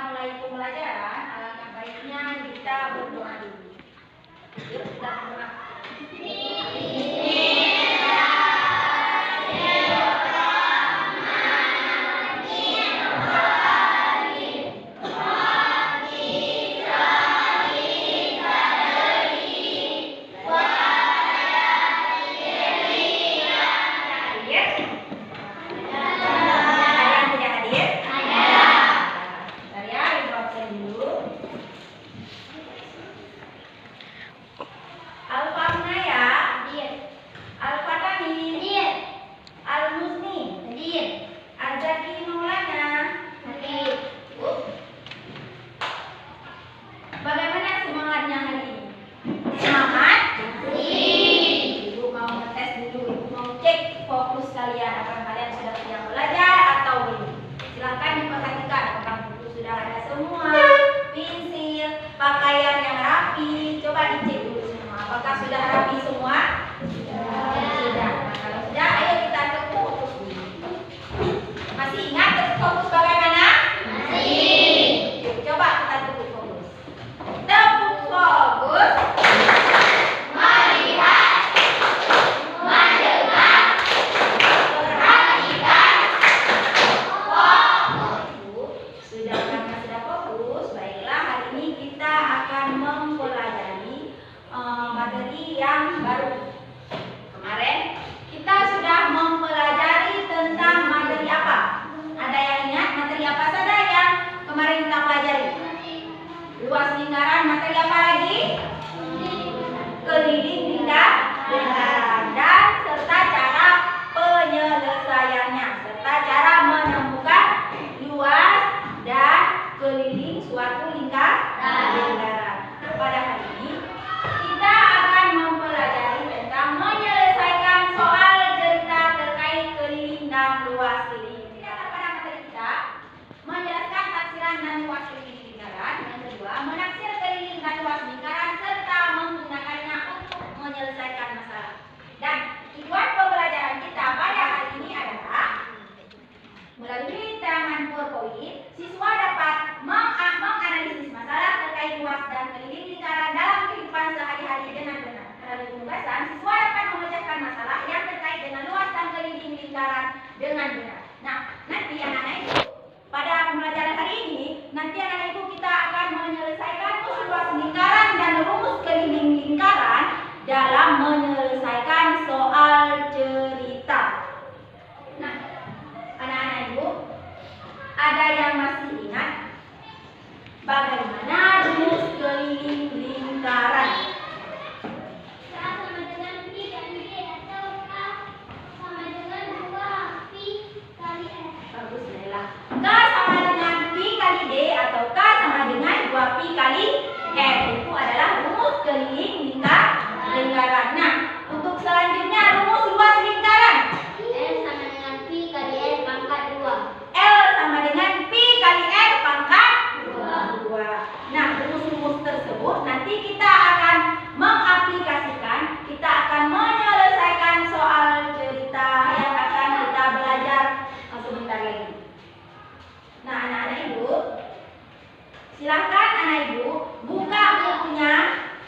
mulai pembelajaran, alangkah baiknya kita berdoa dulu. Yuk kita berdoa. Bagaimana semangatnya hari ini? Semangat? Ibu mau ngetes dulu, Ibu mau cek fokus kalian. Apakah kalian sudah siap belajar atau belum? Silakan diperhatikan apakah buku sudah ada semua, pensil, pakaian yang rapi. Coba dicek dulu semua. Apakah sudah rapi semua? Sudah. Nah, kalau sudah, ayo kita tepuk fokus dulu. Masih ingat tepuk fokus bagaimana? Masih. Coba kita tepuk fokus. Tepuk fokus. Melihat, mendengar, perhatikan, fokus. Sudah karena sudah fokus, baiklah hari ini kita akan mempelajari materi yang baru. Kemarin kita sudah mempelajari tentang materi apa? Ada yang ingat materi apa saja yang kemarin kita pelajari? Luas lingkaran, materi apa lagi? Keliling lingkaran, dan serta cara penyelesaiannya, serta cara menemukan luas dan keliling suatu lingkaran. Pada hari ini kita akan mempelajari tentang menyelesaikan soal cerita terkait keliling dan luas keliling lingkaran. Pada materi kita menjelaskan taksiran dan luas keliling lingkaran. Yang kedua, menaksir keliling dan luas lingkaran serta menggunakannya untuk menyelesaikan masalah. Dan tujuan pembelajaran kita pada hari ini adalah melalui terangan PowerPoint, siswa dapat menganalisis masalah terkait luas dan keliling lingkaran dalam kehidupan sehari-hari dengan benar. Melalui penugasan, siswa dapat memecahkan masalah yang terkait dengan luas dan keliling lingkaran dengan benar. Nah, nanti anak-anak ibu, pada pembelajaran hari ini, nanti anak-anak ibu kita akan menyelesaikan luas lingkaran dan rumus keliling lingkaran dalam menyelesaikan soal cerita. Nah, anak-anak ibu, ada yang masih ingat bagaimana rumus keliling lingkaran? Sama dengan P kali D atau K sama dengan 2 P kali R. Bagus, Nela. K sama dengan P kali D atau K sama dengan 2 P kali R. Itu adalah rumus keliling lingkaran. Nah, untuk selanjutnya rumus luas lingkaran. L sama dengan P kali R pangkat 2. L sama dengan P kali R pangkat 2. Nah, rumus-rumus tersebut nanti kita akan mengaplikasikan, kita akan menyelesaikan soal cerita yang akan kita belajar sebentar lagi. Nah, anak-anak ibu, silakan anak ibu buka bukunya,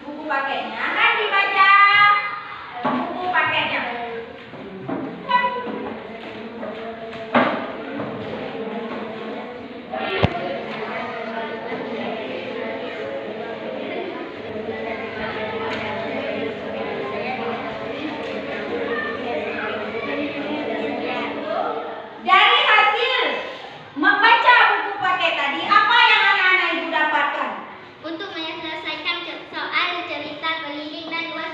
buku paketnya, kan dibaca buku paketnya. Dari hasil membaca buku paket tadi, apa yang anak-anak ibu dapatkan? Untuk menyelesaikan soal cerita keliling dan luas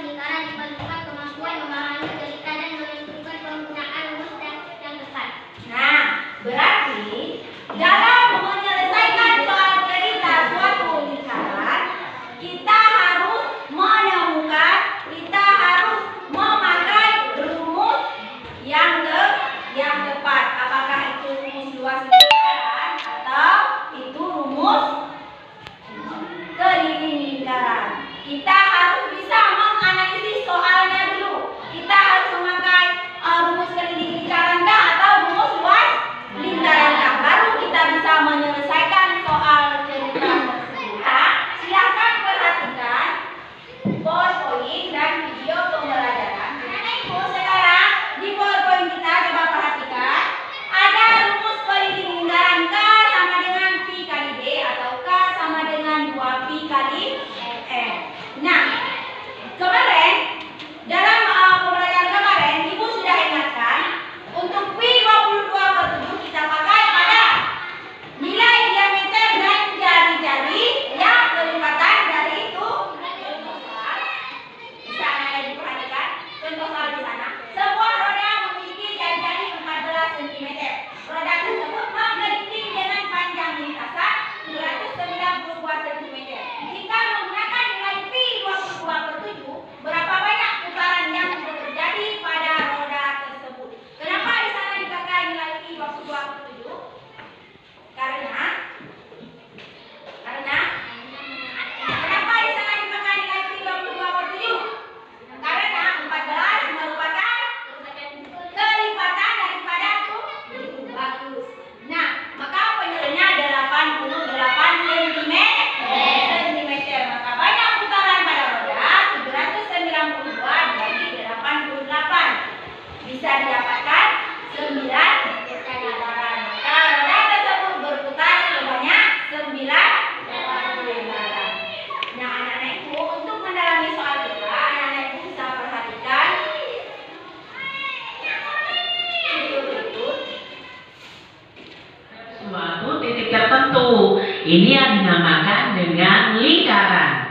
Ini yang dinamakan dengan lingkaran.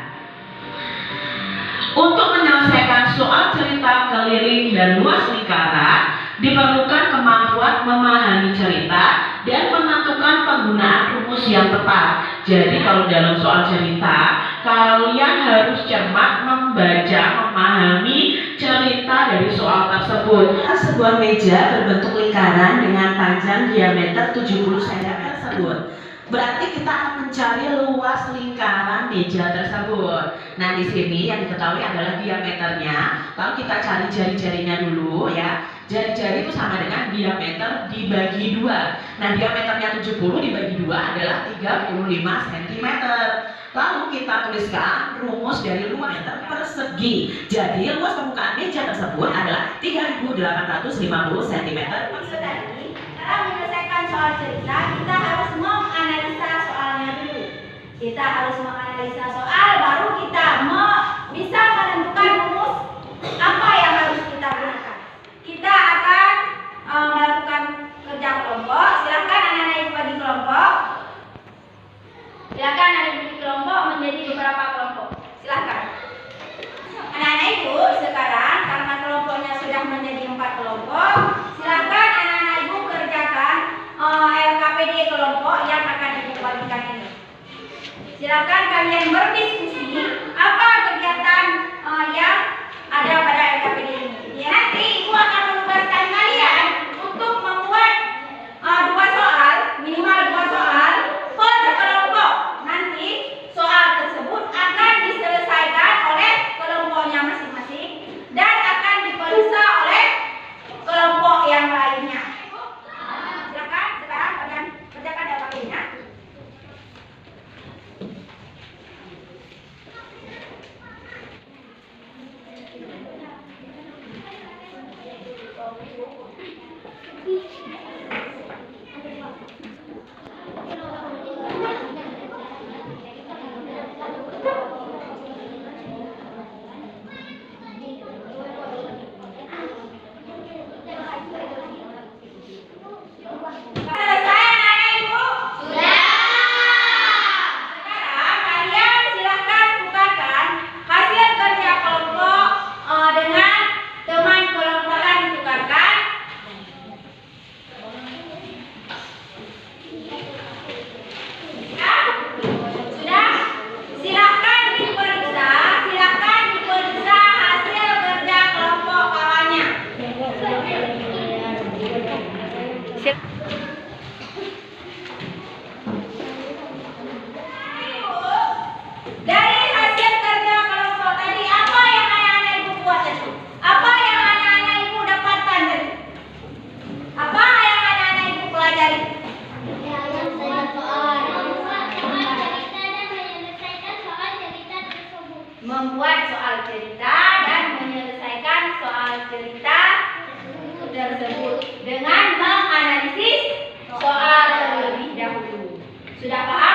Untuk menyelesaikan soal cerita keliling dan luas lingkaran, diperlukan kemampuan memahami cerita dan menentukan penggunaan rumus yang tepat. Jadi kalau dalam soal cerita, kalian harus cermat membaca, memahami cerita dari soal tersebut. Sebuah meja berbentuk lingkaran dengan panjang diameter 70 cm tersebut. Berarti kita akan mencari luas lingkaran meja tersebut. Nah, di sini yang diketahui adalah diameternya. Lalu kita cari jari-jarinya dulu ya. Jari-jari itu sama dengan diameter dibagi 2. Nah, diameternya 70 dibagi 2 adalah 35 cm. Lalu kita tuliskan rumus dari luas meter persegi. Jadi, luas permukaan meja tersebut adalah 3850 cm. Dalam menyelesaikan soal cerita, kita harus menganalisa soalnya dulu. Kita harus menganalisa soal, baru kita bisa menentukan rumus apa yang harus kita gunakan. Kita akan melakukan kerja kelompok. Silakan anak-anak ibu bagi kelompok. Silakan anak ibu bagi kelompok menjadi beberapa kelompok. Silakan. Anak-anak ibu sekarang karena kelompoknya sudah menjadi 4 kelompok, silakan anak-anak ibu kerjakan LKPD kelompok yang akan ibu bagikan ini. Silakan kalian berdiskusi apa kegiatan yang ada pada LKPD ini. Ya, nanti ibu akan menugaskan kalian untuk membuat 2 soal, minimal 2 soal per kelompok. Nanti soal tersebut akan diselesaikan oleh kelompoknya masing-masing dan akan diperiksa oleh kelompok yang lainnya. Silakan sekarang kalian kerjakan LKPD-nya. Dari hasil kerja kelompok tadi, apa yang anak-anak ibu buat tadi? Apa yang anak-anak ibu dapatkan tadi? Apa yang anak-anak ibu pelajari? Membuat soal cerita dan menyelesaikan soal cerita tersebut dengan menganalisis soal terlebih dahulu. Sudah paham?